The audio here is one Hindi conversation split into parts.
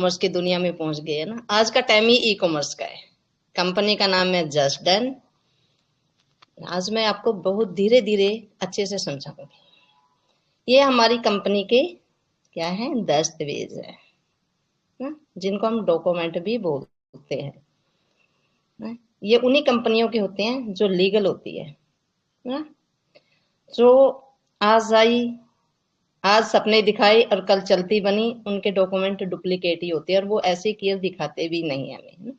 कॉमर्स की दुनिया में पहुंच गए है ना। आज का टाइम ही ई कॉमर्स का है। कंपनी का नाम है जस्ट डन। आज मैं आपको बहुत धीरे धीरे अच्छे से समझाऊंगी। ये हमारी कंपनी के क्या है, दस्तावेज है ना, जिनको हम डॉक्यूमेंट भी बोलते हैं ना। ये उन्हीं कंपनियों के होते हैं जो लीगल होती है ना, जो आज आई, आज सपने दिखाई और कल चलती बनी। उनके डॉक्यूमेंट डुप्लीकेट ही होते हैं और वो ऐसे क्लियर दिखाते भी नहीं है हमें।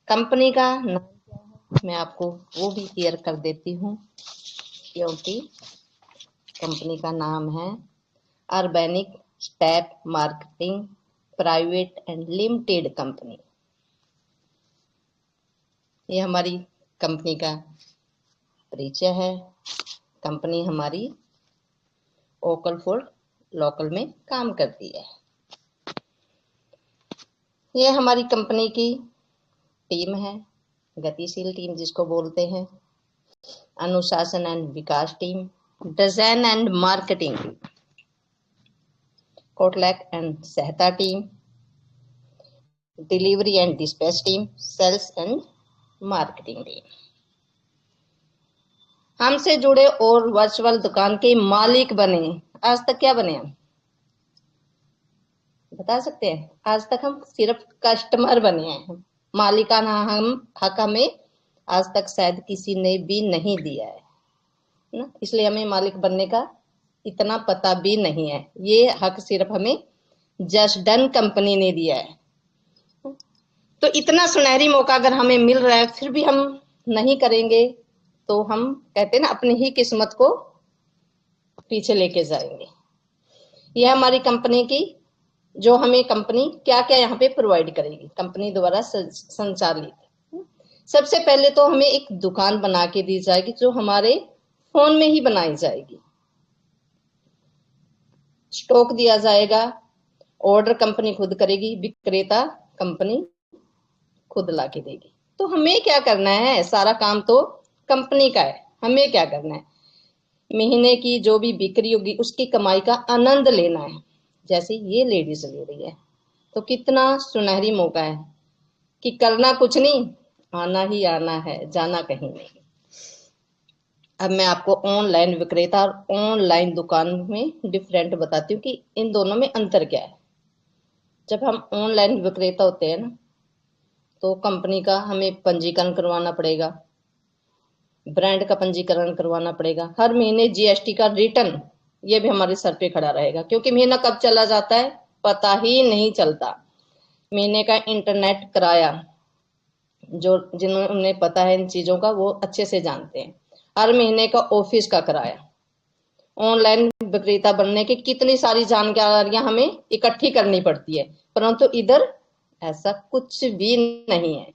कंपनी का नाम क्या है मैं आपको वो भी क्लियर कर देती हूँ, क्योंकि कंपनी का नाम है organic step marketing private and limited company. ये हमारी कंपनी का परिचय है। कंपनी हमारी ओकल फॉर लोकल में काम करती है। ये हमारी कंपनी की टीम है, गतिशील टीम जिसको बोलते हैं, अनुशासन एंड विकास team, design and marketing team, कोटलैक एंड सहता team, delivery and dispatch team, sales and marketing team. हमसे जुड़े और वर्चुअल दुकान के मालिक बने। आज तक क्या बने हम बता सकते हैं? आज तक हम सिर्फ कस्टमर बने हैं। मालिकाना हम हक हमें आज तक शायद किसी ने भी नहीं दिया है ना, इसलिए हमें मालिक बनने का इतना पता भी नहीं है। ये हक सिर्फ हमें जस्ट डन कंपनी ने दिया है। तो इतना सुनहरी मौका अगर हमें मिल रहा है फिर भी हम नहीं करेंगे तो हम कहते हैं ना अपनी ही किस्मत को पीछे लेके जाएंगे। यह हमारी कंपनी की, जो हमें कंपनी क्या क्या यहाँ पे प्रोवाइड करेगी, कंपनी द्वारा संचालित। सबसे पहले तो हमें एक दुकान बना के दी जाएगी जो हमारे फोन में ही बनाई जाएगी। स्टॉक दिया जाएगा, ऑर्डर कंपनी खुद करेगी, विक्रेता कंपनी खुद ला के देगी। तो हमें क्या करना है, सारा काम तो कंपनी का है। हमें क्या करना है, महीने की जो भी बिक्री होगी उसकी कमाई का आनंद लेना है। जैसे ये लेडीज ले रही है, तो कितना सुनहरी मौका है कि करना कुछ नहीं, आना ही आना है, जाना कहीं नहीं। अब मैं आपको ऑनलाइन विक्रेता और ऑनलाइन दुकान में डिफरेंट बताती हूँ कि इन दोनों में अंतर क्या है। जब हम ऑनलाइन विक्रेता होते हैं ना, तो कंपनी का हमें पंजीकरण करवाना पड़ेगा, ब्रांड का पंजीकरण करवाना पड़ेगा, हर महीने जीएसटी का रिटर्न ये भी हमारे सर पे खड़ा रहेगा, क्योंकि महीना कब चला जाता है पता ही नहीं चलता। महीने का इंटरनेट किराया, जो जिन्हें पता है इन चीजों का वो अच्छे से जानते हैं। हर महीने का ऑफिस का किराया। ऑनलाइन विक्रेता बनने की कितनी सारी जानकारियां हमें इकट्ठी करनी पड़ती है, परंतु इधर ऐसा कुछ भी नहीं है।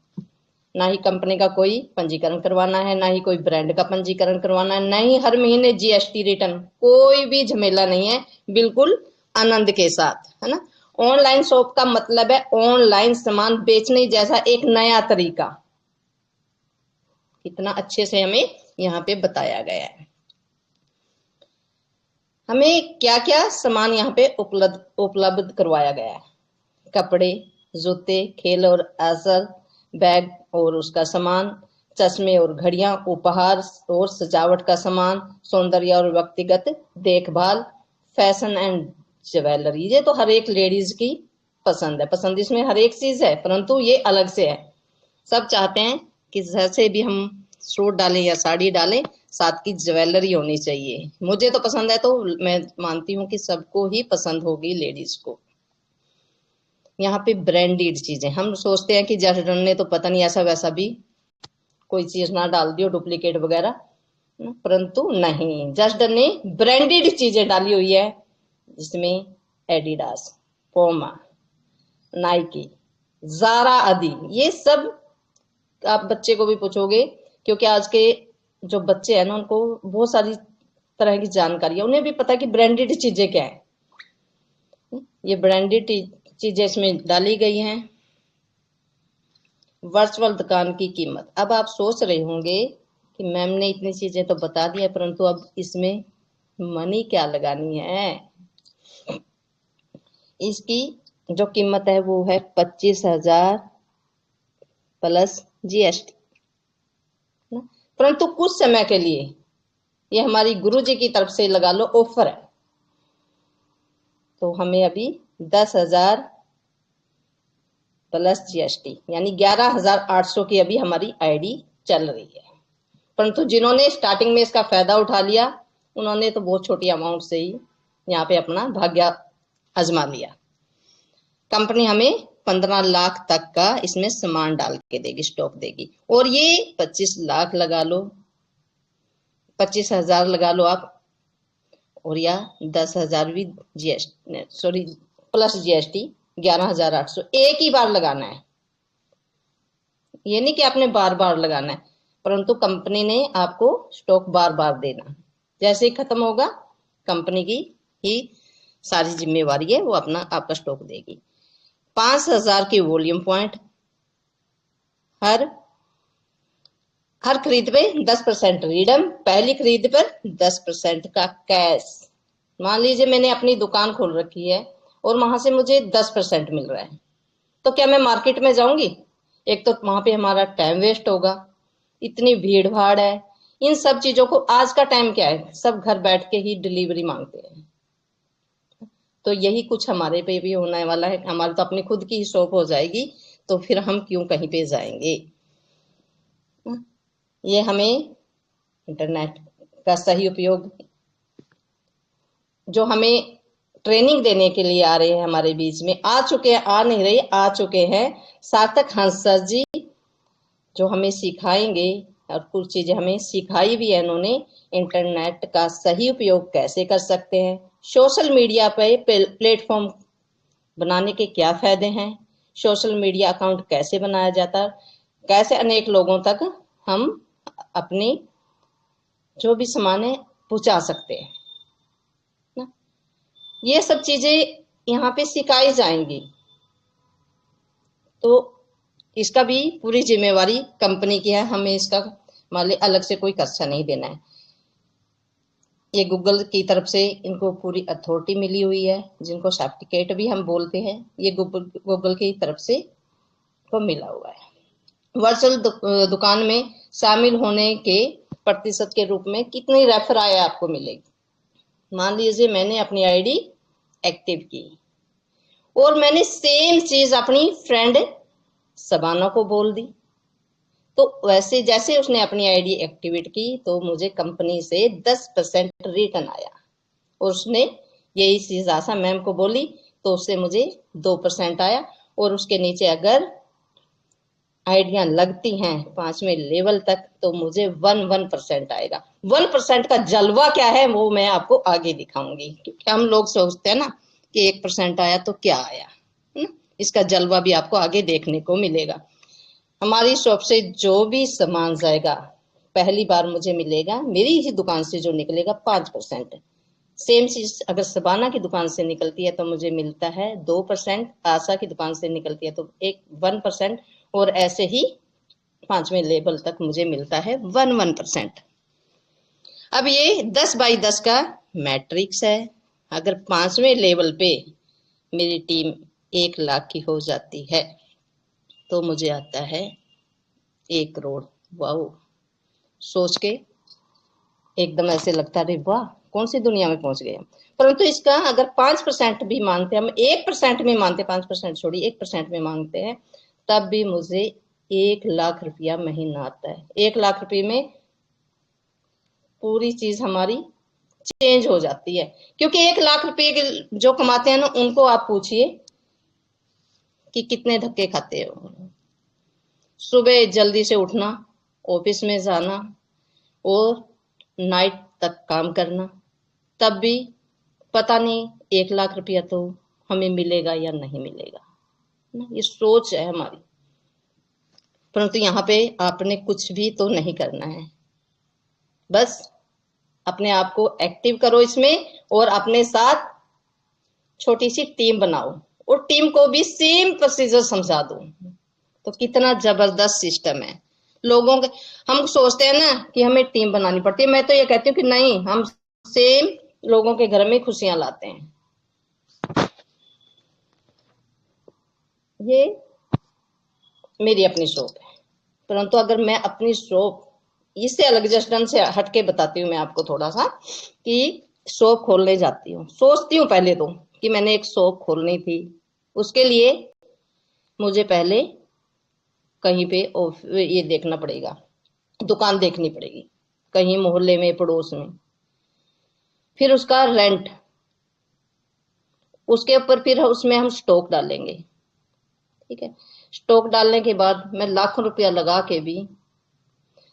ना ही कंपनी का कोई पंजीकरण करवाना है, ना ही कोई ब्रांड का पंजीकरण करवाना है, ना ही हर महीने जीएसटी रिटर्न, कोई भी झमेला नहीं है, बिल्कुल आनंद के साथ, है ना। ऑनलाइन शॉप का मतलब है ऑनलाइन सामान बेचने जैसा एक नया तरीका। कितना अच्छे से हमें यहाँ पे बताया गया है। हमें क्या क्या सामान यहाँ पे उपलब्ध करवाया गया है। कपड़े, जूते, खेल और असर, बैग और उसका सामान, चश्मे और घड़ियां, उपहार और सजावट का सामान, सौंदर्य और व्यक्तिगत देखभाल, फैशन एंड ज्वेलरी। ये तो हर एक लेडीज की पसंद है। पसंद इसमें हर एक चीज है, परंतु ये अलग से है। सब चाहते हैं कि जैसे भी हम सूट डालें या साड़ी डालें, साथ की ज्वेलरी होनी चाहिए। मुझे तो पसंद है, तो मैं मानती हूँ कि सबको ही पसंद होगी लेडीज को। यहाँ पे ब्रांडेड चीजें, हम सोचते हैं कि जस्ट डन ने तो पता नहीं ऐसा वैसा भी कोई चीज ना डाल दियो डुप्लीकेट वगैरह, परंतु नहीं, जस्ट डन ने ब्रांडेड चीजें डाली हुई है, जिसमें एडिडास, पोमा, नाइकी, जारा आदि। ये सब आप बच्चे को भी पूछोगे, क्योंकि आज के जो बच्चे हैं ना उनको बहुत सारी तरह की जानकारी है, उन्हें भी पता है कि ब्रांडेड चीजें क्या है। ये ब्रांडेड चीजें इसमें डाली गई हैं। वर्चुअल दुकान की कीमत, अब आप सोच रहे होंगे कि मैम ने इतनी चीजें तो बता दी है, परंतु अब इसमें मनी क्या लगानी है। इसकी जो कीमत है वो है 25,000 प्लस जीएसटी। परंतु कुछ समय के लिए ये हमारी गुरुजी की तरफ से लगा लो ऑफर है, तो हमें अभी 10,000 प्लस जीएसटी यानी 11,800 की अभी हमारी आईडी चल रही है। परंतु जिन्होंने स्टार्टिंग में इसका फायदा उठा लिया उन्होंने तो बहुत छोटी अमाउंट से ही यहाँ पे अपना भाग्य आजमा लिया। कंपनी हमें 15 लाख तक का इसमें सामान डाल के देगी, स्टॉक देगी। और ये 25 लाख लगा लो, 25,000 लगा लो आप, और या 10,000 भी जीएसटी सॉरी प्लस जीएसटी 11,800 एक ही बार लगाना है। ये नहीं कि आपने बार बार लगाना है, परंतु कंपनी ने आपको स्टॉक बार बार देना। जैसे ही खत्म होगा कंपनी की ही सारी जिम्मेवारी है, वो अपना आपका स्टॉक देगी। 5,000 की वॉल्यूम पॉइंट, हर खरीद पे 10% रिडम, पहली खरीद पर 10% का कैश। मान लीजिए मैंने अपनी दुकान खोल रखी है और वहां से मुझे 10% मिल रहा है, तो क्या मैं मार्केट में जाऊंगी? एक तो वहां पे हमारा टाइम वेस्ट होगा, इतनी भीड़ भाड़ है, इन सब चीजों को। आज का टाइम क्या है, सब घर बैठ के ही डिलीवरी मांगते हैं। तो यही कुछ हमारे पे भी होने वाला है। हमारी तो अपनी खुद की ही शॉप हो जाएगी, तो फिर हम क्यों कहीं पे जाएंगे। ये हमें इंटरनेट का सही उपयोग, जो हमें ट्रेनिंग देने के लिए आ रहे हैं हमारे बीच में, आ चुके हैं, आ नहीं रहे, आ चुके हैं सार्थक हंस सर जी, जो हमें सिखाएंगे। और कुछ चीजें हमें सिखाई भी है इन्होंने। इंटरनेट का सही उपयोग कैसे कर सकते हैं, सोशल मीडिया पे प्लेटफॉर्म बनाने के क्या फायदे हैं, सोशल मीडिया अकाउंट कैसे बनाया जाता है, कैसे अनेक लोगों तक हम अपनी जो भी सामान है पहुंचा सकते हैं ना। ये सब चीजें यहाँ पे सिखाई जाएंगी। तो इसका भी पूरी जिम्मेवारी कंपनी की है, हमें इसका मान ली अलग से कोई खर्चा नहीं देना है। ये गूगल की तरफ से इनको पूरी अथॉरिटी मिली हुई है, जिनको सर्टिफिकेट भी हम बोलते हैं, ये गूगल की तरफ से को मिला हुआ है। वर्चुअल दुकान में शामिल होने के प्रतिशत के रूप में कितनी रेफर आय आपको मिलेगी। मान लीजिए मैंने अपनी आईडी एक्टिव की और मैंने सेम चीज अपनी फ्रेंड सबाना को बोल दी, तो वैसे जैसे उसने अपनी आईडी एक्टिवेट की तो मुझे कंपनी से 10% रिटर्न आया। और उसने यही चीज आशा मैम को बोली तो उससे मुझे 2% आया। और उसके नीचे अगर आइडिया लगती हैं 5वें लेवल तक तो मुझे 1% आएगा। 1% का जलवा क्या है वो मैं आपको आगे दिखाऊंगी, क्योंकि हम लोग सोचते हैं ना कि 1% आया तो क्या आया, इसका जलवा भी आपको आगे देखने को मिलेगा। हमारी शॉप से जो भी सामान जाएगा पहली बार मुझे मिलेगा, मेरी ही दुकान से जो निकलेगा 5%। सेम चीज अगर सबाना की दुकान से निकलती है तो मुझे मिलता है 2%, आशा की दुकान से निकलती है तो 1%, और ऐसे ही 5वें लेवल तक मुझे मिलता है 1%। अब ये 10x10 का मैट्रिक्स है। अगर 5वें लेवल पे मेरी टीम 1 लाख की हो जाती है तो मुझे आता है 1 करोड़। वाह, सोच के एकदम ऐसे लगता है वाह कौन सी दुनिया में पहुंच गए हम। परंतु इसका अगर 5% भी मानते, हम 1% में मानते, 5% छोड़िए 1% में मांगते हैं, तब भी मुझे 1 लाख रुपया महीना आता है। 1 लाख रुपये में पूरी चीज हमारी चेंज हो जाती है। क्योंकि 1 लाख रुपये जो कमाते हैं ना उनको आप पूछिए कि कितने धक्के खाते हो। सुबह जल्दी से उठना, ऑफिस में जाना और नाइट तक काम करना, तब भी पता नहीं 1 लाख रुपया तो हमें मिलेगा या नहीं मिलेगा ना। ये सोच है हमारी। परंतु यहाँ पे आपने कुछ भी तो नहीं करना है, बस अपने आप को एक्टिव करो इसमें और अपने साथ छोटी सी टीम बनाओ और टीम को भी सेम प्रोसीजर समझा दो। तो कितना जबरदस्त सिस्टम है। लोगों के हम सोचते हैं ना कि हमें टीम बनानी पड़ती है, मैं तो ये कहती हूँ कि नहीं, हम सेम लोगों के घर में खुशियां लाते हैं। ये मेरी अपनी शॉप है, परंतु अगर मैं अपनी शॉप इससे अलग जस्टन से हटके बताती हूँ मैं आपको थोड़ा सा, कि शॉप खोलने जाती हूँ, सोचती हूँ पहले तो कि मैंने एक शॉप खोलनी थी। उसके लिए मुझे पहले कहीं पे ये देखना पड़ेगा, दुकान देखनी पड़ेगी कहीं मोहल्ले में, पड़ोस में। फिर उसका रेंट, उसके ऊपर फिर उसमें हम स्टॉक डालेंगे। ठीक है, स्टॉक डालने के बाद मैं लाखों रुपया लगा के भी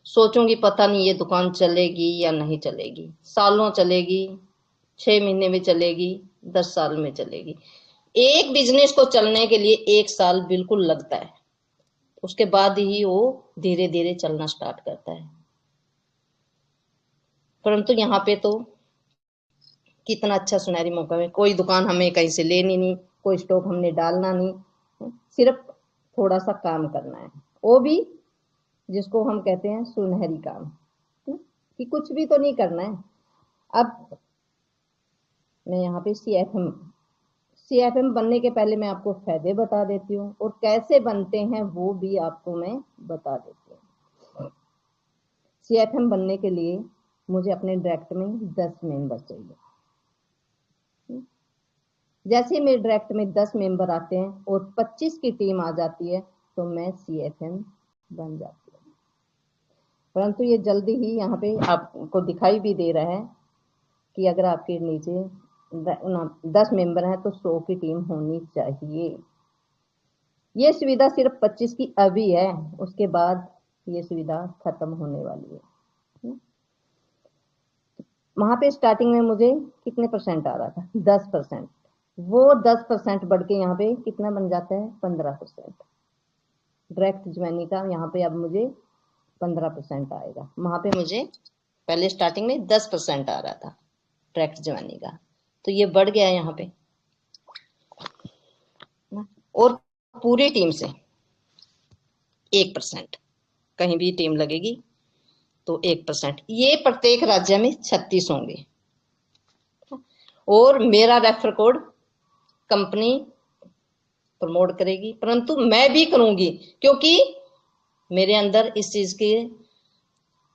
सोचूंगी पता नहीं ये दुकान चलेगी या नहीं चलेगी, सालों चलेगी, 6 महीने में चलेगी, 10 साल में चलेगी। एक बिजनेस को चलने के लिए 1 साल बिल्कुल लगता है, उसके बाद ही वो धीरे धीरे चलना स्टार्ट करता है। परंतु यहाँ पे तो कितना अच्छा सुनहरी मौका है, कोई दुकान हमें कहीं से लेनी नहीं, कोई स्टॉक हमने डालना नहीं, सिर्फ थोड़ा सा काम करना है, वो भी जिसको हम कहते हैं सुनहरी काम, कि कुछ भी तो नहीं करना है। अब मैं यहाँ पे सीएफएम बनने के पहले मैं आपको फायदे बता देती हूँ, और कैसे बनते हैं वो भी आपको मैं बता देती हूँ। सीएफएम बनने के लिए मुझे अपने डायरेक्ट में 10 मेंबर चाहिए। जैसे मेरे डायरेक्ट में 10 मेंबर आते हैं और 25 की टीम आ जाती है तो मैं सीएफएम बन जाती हूँ। परंतु ये जल्दी ही यहाँ पे आपको दिखाई भी दे रहा है कि अगर आपके नीचे 10 मेंबर हैं तो 100 की टीम होनी चाहिए। ये सुविधा सिर्फ 25 की अभी है, उसके बाद ये सुविधा खत्म होने वाली है। वहां पे स्टार्टिंग में मुझे कितने परसेंट आ रहा था, 10%। वो 10% बढ़ के यहाँ पे कितना बन जाता है, 15%। डायरेक्ट ज्वाइनिंग का यहाँ पे अब मुझे 15% आएगा। वहां पे मुझे पहले स्टार्टिंग में 10% आ रहा था डायरेक्ट ज्वाइनिंग का, तो ये बढ़ गया यहाँ पे। और पूरी टीम से 1%, कहीं भी टीम लगेगी तो 1%। ये प्रत्येक राज्य में 36 होंगे। और मेरा रेफर कोड कंपनी प्रमोट करेगी, परंतु मैं भी करूंगी, क्योंकि मेरे अंदर इस चीज की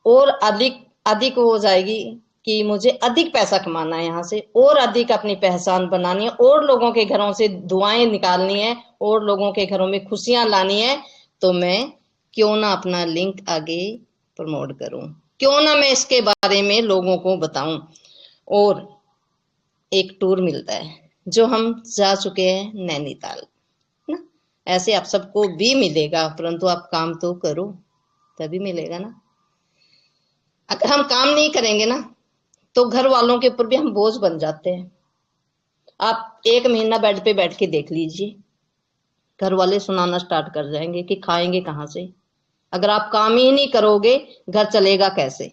और अधिक अधिक हो जाएगी कि मुझे अधिक पैसा कमाना है यहाँ से, और अधिक अपनी पहचान बनानी है, और लोगों के घरों से दुआएं निकालनी है, और लोगों के घरों में खुशियां लानी है। तो मैं क्यों ना अपना लिंक आगे प्रमोट करूं, क्यों ना मैं इसके बारे में लोगों को बताऊं। और एक टूर मिलता है जो हम जा चुके हैं नैनीताल ना, ऐसे आप सबको भी मिलेगा, परंतु आप काम तो करो तभी मिलेगा ना। अगर हम काम नहीं करेंगे ना तो घर वालों के ऊपर भी हम बोझ बन जाते हैं। आप 1 महीना बेड पे बैठ के देख लीजिए, घर वाले सुनाना स्टार्ट कर जाएंगे कि खाएंगे कहाँ से, अगर आप काम ही नहीं करोगे घर चलेगा कैसे।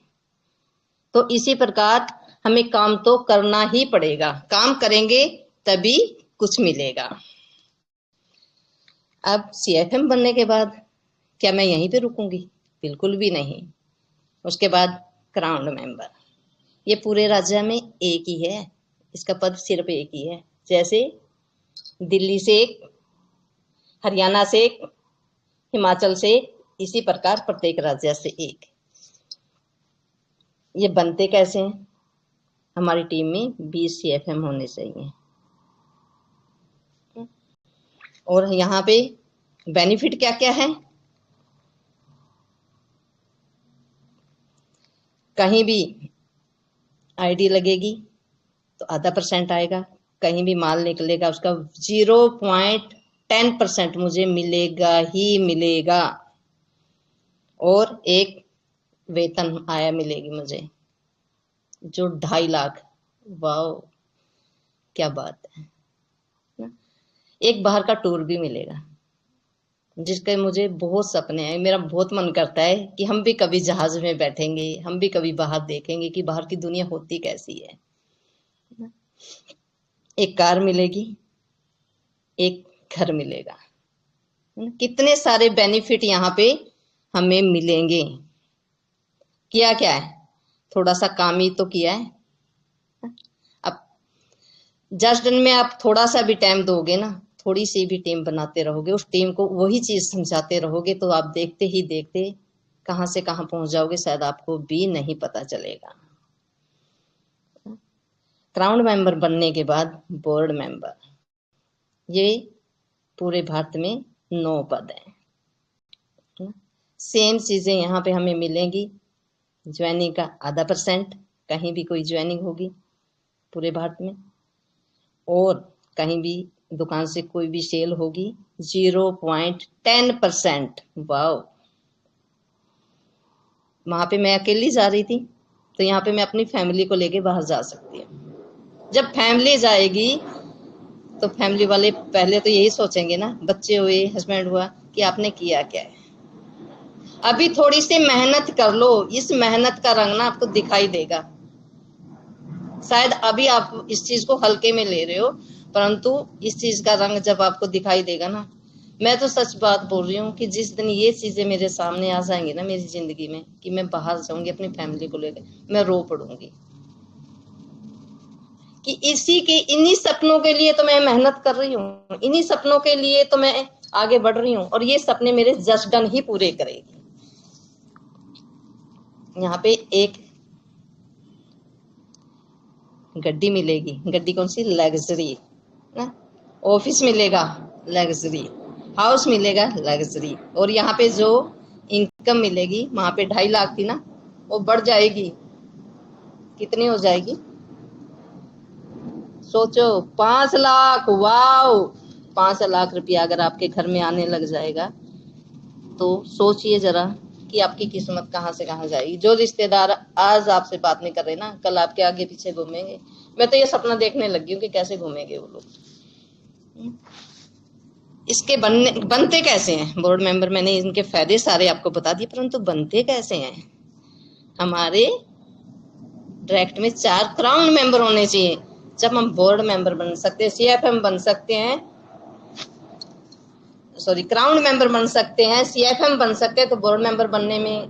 तो इसी प्रकार हमें काम तो करना ही पड़ेगा, काम करेंगे तभी कुछ मिलेगा। अब सीएफएम बनने के बाद क्या मैं यहीं पे रुकूंगी, बिल्कुल भी नहीं। उसके बाद क्राउन मेंबर, ये पूरे राज्य में एक ही है, इसका पद सिर्फ एक ही है। जैसे दिल्ली से एक, हरियाणा से एक, हिमाचल से एक, इसी प्रकार प्रत्येक राज्य से एक। ये बनते कैसे हैं, हमारी टीम में 20 सीएफएम होने चाहिए। और यहाँ पे बेनिफिट क्या क्या है, कहीं भी आईडी लगेगी तो ½ % आएगा, कहीं भी माल निकलेगा उसका 0.10% मुझे मिलेगा ही मिलेगा। और एक वेतन आया मिलेगी मुझे जो 2.5 लाख। वाह, क्या बात है ना। एक बाहर का टूर भी मिलेगा, जिसके मुझे बहुत सपने हैं, मेरा बहुत मन करता है कि हम भी कभी जहाज में बैठेंगे, हम भी कभी बाहर देखेंगे कि बाहर की दुनिया होती कैसी है। एक कार मिलेगी, एक घर मिलेगा, कितने सारे बेनिफिट यहाँ पे हमें मिलेंगे। किया क्या है, थोड़ा सा काम ही तो किया है। अब जस्ट में आप थोड़ा सा भी टाइम दोगे ना थोड़ी सी भी टीम बनाते रहोगे, उस टीम को वही चीज समझाते रहोगे, तो आप देखते ही देखते कहां से कहां पहुंच जाओगे, शायद आपको भी नहीं पता चलेगा। क्राउन मेंबर बनने के बाद बोर्ड मेंबर, ये पूरे भारत में 9 पद हैं। सेम चीजें यहाँ पे हमें मिलेंगी। ज्वाइनिंग का %, कहीं भी कोई ज्वाइनिंग होगी पूरे भारत में, और कहीं भी दुकान से कोई भी सेल होगी 0.10%। वाओ, वहां पे मैं अकेली जा रही थी, तो यहाँ पे मैं अपनी फैमिली को लेके बाहर जा सकती हूँ। जब फैमिली जाएगी तो फैमिली वाले पहले तो यही सोचेंगे ना, बच्चे हुए, हस्बैंड हुआ, कि आपने किया क्या है। अभी थोड़ी सी मेहनत कर लो, इस मेहनत का रंग ना आपको दिखाई देगा। शायद अभी आप इस चीज को हल्के में ले रहे हो, परंतु इस चीज का रंग जब आपको दिखाई देगा ना, मैं तो सच बात बोल रही हूँ कि जिस दिन ये चीजें मेरे सामने आ जाएंगी ना मेरी जिंदगी में, कि मैं बाहर जाऊंगी अपनी फैमिली को लेकर, मैं रो पड़ूंगी कि इन्हीं सपनों के लिए तो मैं मेहनत कर रही हूँ, इन्हीं सपनों के लिए तो मैं आगे बढ़ रही हूँ, और ये सपने मेरे जस्ट डन ही पूरे करेगी। यहाँ पे एक गड्डी मिलेगी, गड्डी कौन सी, लग्जरी ना, ऑफिस मिलेगा लग्जरी, हाउस मिलेगा लग्जरी, और यहाँ पे जो इनकम मिलेगी वहां पे 2.5 लाख थी ना, वो बढ़ जाएगी, कितनी हो जाएगी सोचो, 5 लाख। वाओ, 5 लाख रुपया अगर आपके घर में आने लग जाएगा तो सोचिए जरा कि आपकी किस्मत कहां से कहां जाएगी। जो रिश्तेदार आज आपसे बात नहीं कर रहे ना, कल आपके आगे पीछे घूमेंगे। मैं तो ये सपना देखने लगी हूँ कि कैसे घूमेंगे वो लोग। इसके बनते कैसे हैं बोर्ड मेंबर, मैंने इनके फायदे सारे आपको बता दिए, परंतु बनते कैसे हैं। हमारे डायरेक्ट में 4 क्राउन मेंबर होने चाहिए, जब हम बोर्ड मेंबर बन सकते हैं, CFM बन सकते हैं, क्राउन मेंबर बन सकते हैं, CFM बन सकते हैं, तो बोर्ड मेंबर बनने में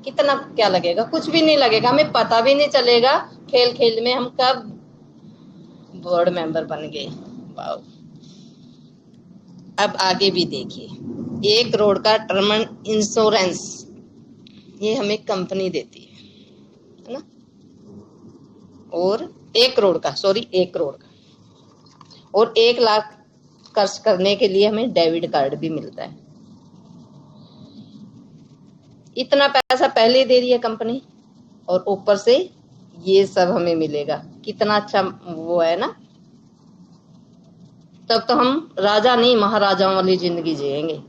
कितना क्या लगेगा, कुछ भी नहीं लगेगा, हमें पता भी नहीं चलेगा खेल खेल में हम कब बोर्ड मेंबर बन गए। वाओ, अब आगे भी देखिए, 1 करोड़ का टर्म इंश्योरेंस ये हमें कंपनी देती है ना, और 1 करोड़ का, और 1 लाख खर्च करने के लिए हमें डेबिट कार्ड भी मिलता है। इतना पैसा पहले दे रही है कंपनी, और ऊपर से ये सब हमें मिलेगा। कितना अच्छा वो है ना, तब तो हम राजा नहीं महाराजाओं वाली जिंदगी जिएंगे।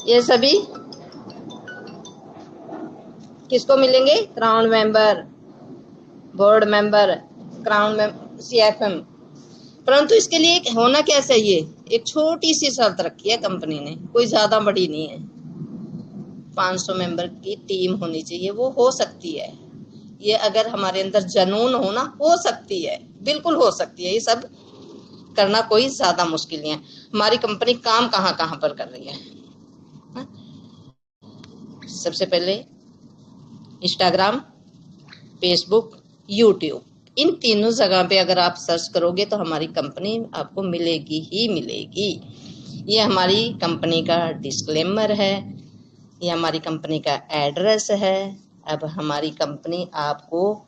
ये सभी किसको मिलेंगे, crown member, board member, crown member, CFM। परंतु इसके लिए होना क्या चाहिए, एक छोटी सी शर्त रखी है कंपनी ने, कोई ज्यादा बड़ी नहीं है, 500 मेंबर की टीम होनी चाहिए। वो हो सकती है, ये अगर हमारे अंदर जुनून हो ना, हो सकती है, बिल्कुल हो सकती है, ये सब करना कोई ज्यादा मुश्किल नहीं है। हमारी कंपनी काम कहाँ कहाँ पर कर रही है, सबसे पहले इंस्टाग्राम, फेसबुक, यूट्यूब, इन तीनों जगह पे अगर आप सर्च करोगे तो हमारी कंपनी आपको मिलेगी ही मिलेगी। ये हमारी कंपनी का डिस्क्लेमर है, ये हमारी कंपनी का एड्रेस है। अब हमारी कंपनी आपको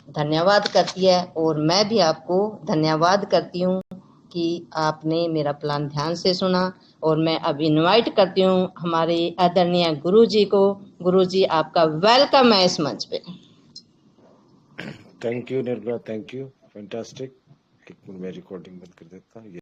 धन्यवाद करती है, और मैं भी आपको धन्यवाद करती हूँ कि आपने मेरा प्लान ध्यान से सुना। और मैं अब इनवाइट करती हूँ हमारे आदरणीय गुरुजी को। गुरुजी, आपका वेलकम है इस मंच पे। Thank you Nirmala, thank you, fantastic. एक मिनट मैं रिकॉर्डिंग बंद कर देता हूँ।